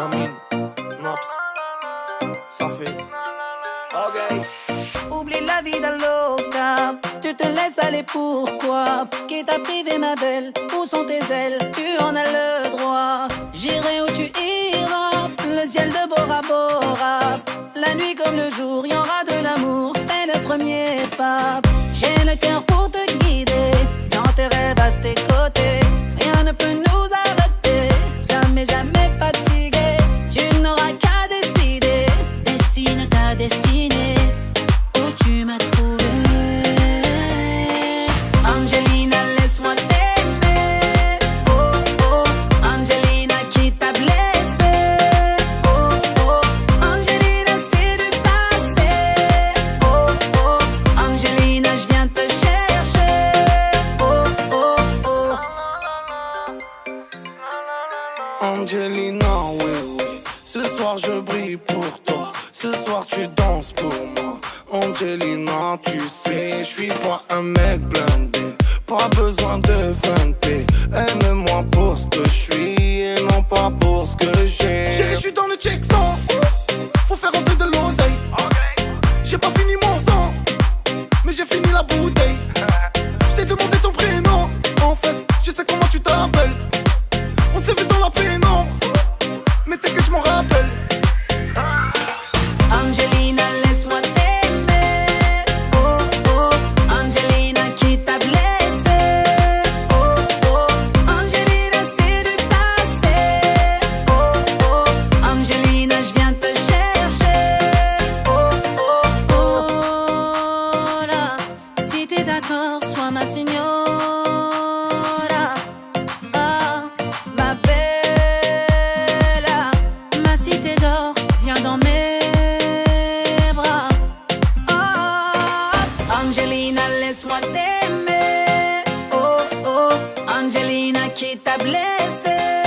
Amine, Naps, ça fait. Ok. Oublie la vida loca, tu te laisses aller pourquoi? Qui t'a privé ma belle, où sont tes ailes? Tu en as le droit. J'irai où tu iras, le ciel de Bora Bora. La nuit comme le jour, y aura de l'amour, fais le premier pas. J'ai le cœur pour te guider, dans tes rêves à tes côtés. Rien ne peut nous arrêter, jamais, jamais fatigué. Tu n'auras qu'à décider, dessine ta destinée. Tu m'as trouvé, Angelina, laisse-moi t'aimer. Oh oh, Angelina, qui t'a blessé. Oh oh, Angelina, c'est du passé. Oh oh, Angelina, je viens te chercher. Oh oh oh. Angelina, oui oui, ce soir je brille pour toi. Ce soir tu danses pour moi. Angelina, tu sais, je suis pas un mec blindé. Pas besoin de feinter. Aime-moi pour ce que je suis et non pas pour ce que j'ai. Chérie, je suis dans le check 100. Faut faire rentrer de l'oseille. J'ai pas fini mon sang, mais j'ai fini la bouteille. Je t'ai demandé ton prénom. En fait, je sais comment tu t'appelles. On s'est vu dans la pénombre, mais t'inquiète, je m'en rappelle. Angelina, laisse-moi t'aimer. Oh oh, Angelina, qui t'a blessé. Oh oh, Angelina, c'est du passé. Oh oh, Angelina, je viens te chercher. Oh oh oh, là. Si t'es d'accord, sois ma signora. Ah, ma bella, ma cité d'or, viens dans mes bras. Ah, Angelina, laisse-moi t'aimer. Oh oh, Angelina, qui t'a blessé.